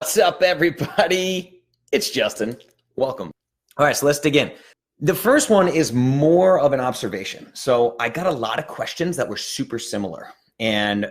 What's up, everybody? It's Justin. Welcome. All right, so let's dig in. The first one is more of an observation. So I got a lot of questions that were super similar. And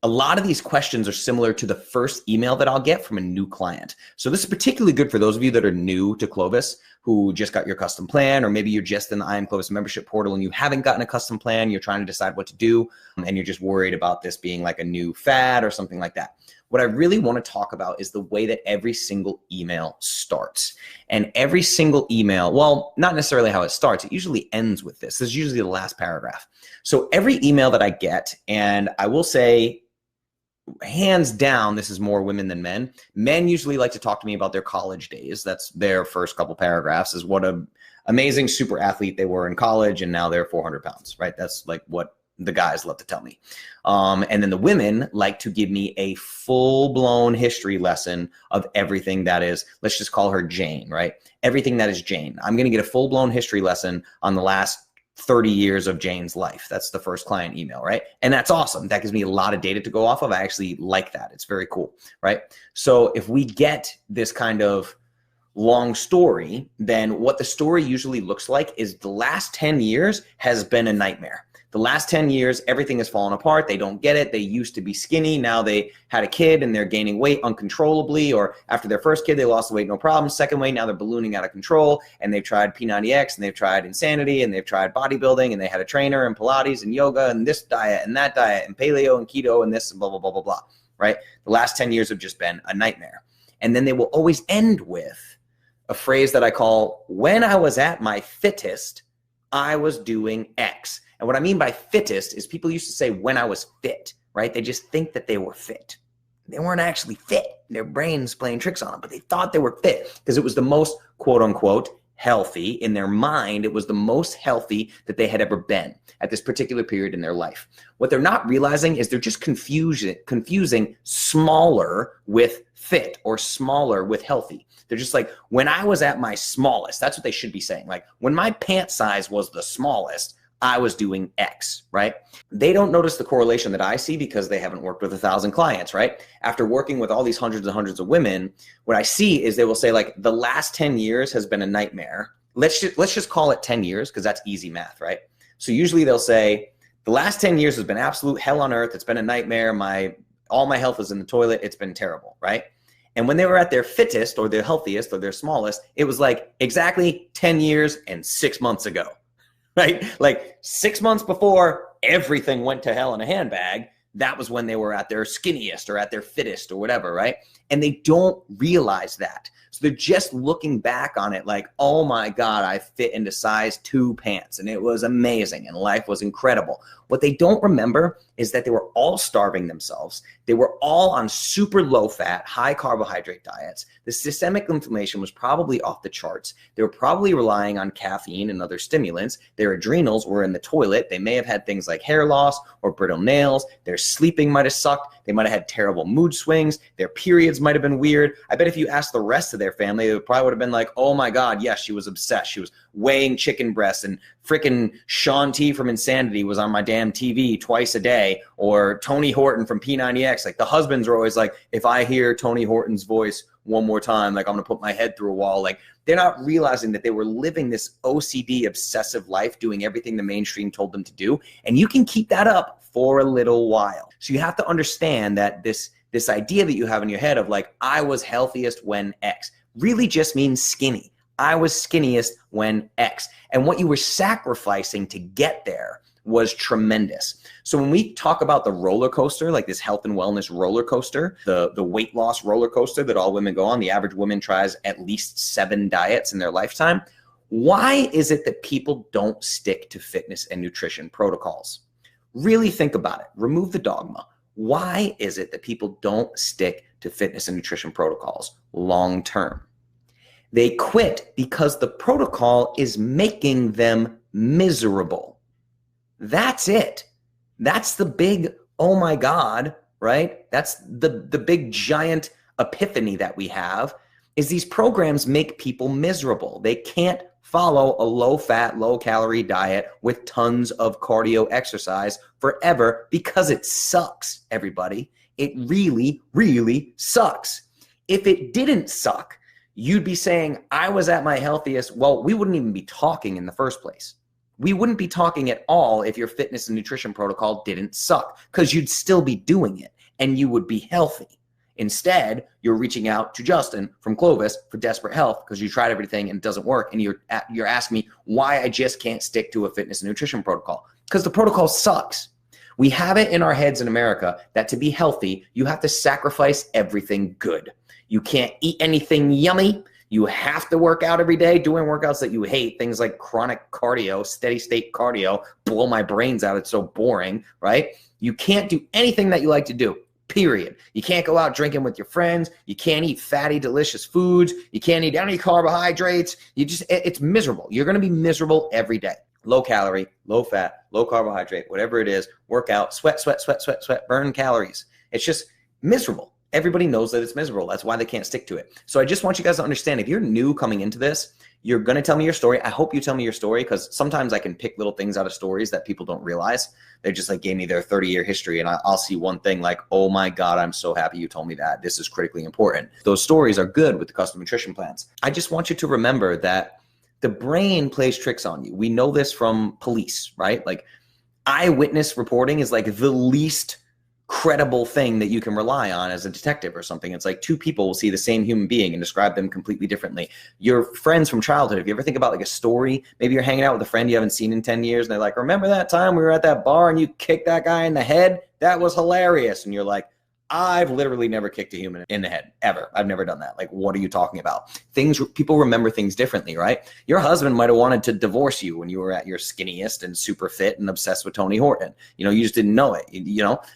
a lot of these questions are similar to the first email that I'll get from a new client. So this is particularly good for those of you that are new to Clovis, who just got your custom plan, or maybe you're just in the I Am Clovis membership portal and you haven't gotten a custom plan, you're trying to decide what to do, and you're just worried about this being like a new fad or something like that. What I really want to talk about is the way that every single email starts. And every single email, well, not necessarily how it starts, it usually ends with this. This is usually the last paragraph. So every email that I get, and I will say, hands down, this is more women than men. Men usually like to talk to me about their college days. That's their first couple paragraphs, is what an amazing super athlete they were in college and now they're 400 pounds, right? That's like what the guys love to tell me. And then the women like to give me a full-blown history lesson of everything that is, let's just call her Jane, right? Everything that is Jane. I'm going to get a full-blown history lesson on the last 30 years of Jane's life. That's the first client email, right? And that's awesome. That gives me a lot of data to go off of. I actually like that. It's very cool, right? So if we get this kind of long story, then what the story usually looks like is the last 10 years has been a nightmare. The last 10 years, everything has fallen apart. They don't get it. They used to be skinny. Now they had a kid and they're gaining weight uncontrollably, or after their first kid, they lost the weight, no problem. Second weight, now they're ballooning out of control, and they've tried P90X and they've tried insanity and they've tried bodybuilding and they had a trainer and Pilates and yoga and this diet and that diet and paleo and keto and this and blah, blah, blah, blah, blah, right? The last 10 years have just been a nightmare. And then they will always end with a phrase that I call, when I was at my fittest, I was doing X. And what I mean by fittest is people used to say when I was fit, right? They just think that they were fit. They weren't actually fit. Their brain's playing tricks on them, but they thought they were fit because it was the most quote unquote healthy. In their mind, it was the most healthy that they had ever been at this particular period in their life. What they're not realizing is they're just confusing smaller with fit or smaller with healthy. They're just like, when I was at my smallest, that's what they should be saying. Like, when my pant size was the smallest, I was doing X, right? They don't notice the correlation that I see because they haven't worked with 1,000 clients, right? After working with all these hundreds and hundreds of women, what I see is they will say, like, the last 10 years has been a nightmare. Let's just call it 10 years because that's easy math, right? So usually they'll say, the last 10 years has been absolute hell on earth. It's been a nightmare. All my health is in the toilet. It's been terrible, right? And when they were at their fittest or their healthiest or their smallest, it was like exactly 10 years and 6 months ago. Right? Like 6 months before everything went to hell in a handbag, that was when they were at their skinniest or at their fittest or whatever, right? And they don't realize that. So they're just looking back on it like, oh my God, I fit into size 2 pants and it was amazing and life was incredible. What they don't remember is that they were all starving themselves. They were all on super low fat, high carbohydrate diets. The systemic inflammation was probably off the charts. They were probably relying on caffeine and other stimulants. Their adrenals were in the toilet. They may have had things like hair loss or brittle nails. Their sleeping might have sucked. They might have had terrible mood swings. Their periods might have been weird. I bet if you asked the rest of their family, they probably would have been like, oh my God, yes, she was obsessed. She was weighing chicken breasts and freaking Sean T from Insanity was on my damn TV twice a day, or Tony Horton from P90X. Like, the husbands are always like, if I hear Tony Horton's voice one more time, like, I'm going to put my head through a wall. Like, they're not realizing that they were living this OCD obsessive life, doing everything the mainstream told them to do. And you can keep that up for a little while. So you have to understand that this idea that you have in your head of like, I was healthiest when X, really just means skinny. I was skinniest when X. And what you were sacrificing to get there was tremendous. So when we talk about the roller coaster, like this health and wellness roller coaster, the weight loss roller coaster that all women go on, the average woman tries at least 7 diets in their lifetime. Why is it that people don't stick to fitness and nutrition protocols? Really think about it. Remove the dogma. Why is it that people don't stick to fitness and nutrition protocols long term? They quit because the protocol is making them miserable. That's it. That's the big, oh my God, right? That's the big giant epiphany that we have, is these programs make people miserable. They can't follow a low-fat, low-calorie diet with tons of cardio exercise forever because it sucks, everybody. It really, really sucks. If it didn't suck, you'd be saying, I was at my healthiest. Well, we wouldn't even be talking in the first place. We wouldn't be talking at all if your fitness and nutrition protocol didn't suck, because you'd still be doing it and you would be healthy. Instead, you're reaching out to Justin from Clovis for desperate help because you tried everything and it doesn't work. And you're asking me why I just can't stick to a fitness and nutrition protocol, because the protocol sucks. We have it in our heads in America that to be healthy, you have to sacrifice everything good. You can't eat anything yummy. You have to work out every day, doing workouts that you hate, things like chronic cardio, steady state cardio, blow my brains out. It's so boring, right? You can't do anything that you like to do, period. You can't go out drinking with your friends. You can't eat fatty, delicious foods. You can't eat any carbohydrates. It's miserable. You're going to be miserable every day. Low calorie, low fat, low carbohydrate, whatever it is, work out, sweat, burn calories. It's just miserable. Everybody knows that it's miserable. That's why they can't stick to it. So I just want you guys to understand, if you're new coming into this, you're going to tell me your story. I hope you tell me your story, because sometimes I can pick little things out of stories that people don't realize. They just like gave me their 30-year history, and I'll see one thing like, oh my God, I'm so happy you told me that. This is critically important. Those stories are good with the custom nutrition plans. I just want you to remember that the brain plays tricks on you. We know this from police, right? Like eyewitness reporting is like the least credible thing that you can rely on as a detective or something. It's like two people will see the same human being and describe them completely differently. Your friends from childhood, if you ever think about like a story, maybe you're hanging out with a friend you haven't seen in 10 years and they're like, remember that time we were at that bar and you kicked that guy in the head? That was hilarious. And you're like, I've literally never kicked a human in the head, ever. I've never done that. Like, what are you talking about? People remember things differently, right? Your husband might have wanted to divorce you when you were at your skinniest and super fit and obsessed with Tony Horton. You just didn't know it,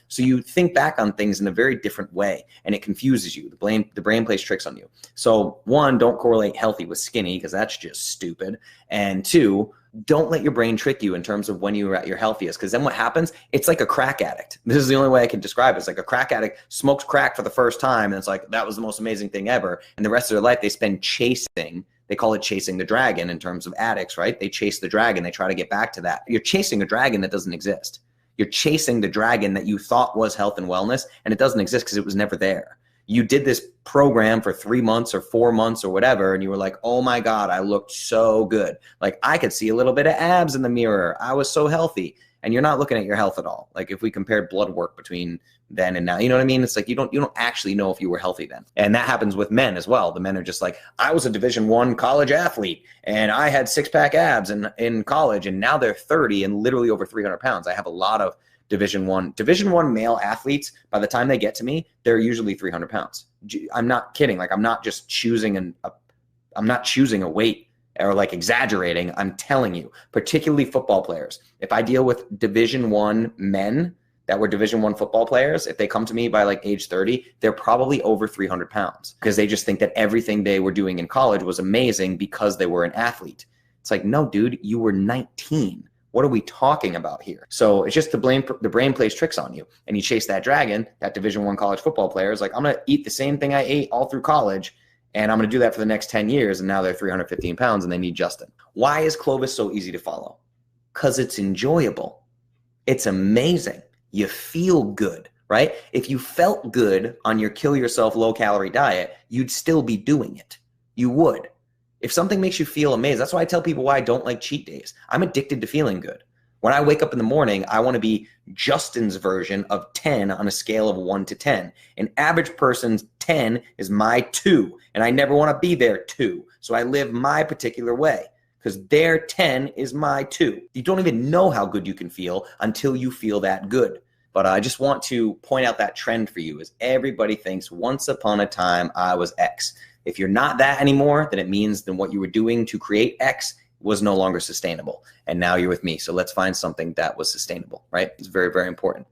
So you think back on things in a very different way, and it confuses you. The brain plays tricks on you. So one, don't correlate healthy with skinny, because that's just stupid. And two, don't let your brain trick you in terms of when you were at your healthiest, because then what happens, it's like a crack addict. This is the only way I can describe it. It's like a crack addict smokes crack for the first time, and it's like, that was the most amazing thing ever. And the rest of their life they spend chasing. They call it chasing the dragon in terms of addicts, right? They chase the dragon. They try to get back to that. You're chasing a dragon that doesn't exist. You're chasing the dragon that you thought was health and wellness, and it doesn't exist because it was never there. You did this program for 3 months or 4 months or whatever, and you were like, oh my God, I looked so good. Like I could see a little bit of abs in the mirror. I was so healthy. And you're not looking at your health at all. Like if we compared blood work between then and now, you know what I mean? It's like you don't actually know if you were healthy then. And that happens with men as well. The men are just like, I was a Division I college athlete and I had 6-pack abs in college, and now they're 30 and literally over 300 pounds. I have a lot of Division I male athletes. By the time they get to me, they're usually 300 pounds. I'm not kidding. Like I'm not just choosing a weight or like exaggerating. I'm telling you, particularly football players. If I deal with Division I men that were Division I football players, if they come to me by like age 30, they're probably over 300 pounds because they just think that everything they were doing in college was amazing because they were an athlete. It's like, no, dude, you were 19. What are we talking about here? So it's just the brain plays tricks on you, and you chase that dragon. That Division I college football player is like, I'm going to eat the same thing I ate all through college, and I'm going to do that for the next 10 years. And now they're 315 pounds and they need Justin. Why is Clovis so easy to follow? Because it's enjoyable. It's amazing. You feel good, right? If you felt good on your kill yourself low calorie diet, you'd still be doing it. You would. If something makes you feel amazing, that's why I tell people why I don't like cheat days. I'm addicted to feeling good. When I wake up in the morning, I want to be Justin's version of 10 on a scale of 1 to 10. An average person's 10 is my 2, and I never want to be their 2. So I live my particular way because their 10 is my 2. You don't even know how good you can feel until you feel that good. But I just want to point out that trend for you is everybody thinks once upon a time I was X. If you're not that anymore, then it means that what you were doing to create X was no longer sustainable. And now you're with me. So let's find something that was sustainable, right? It's very, very important.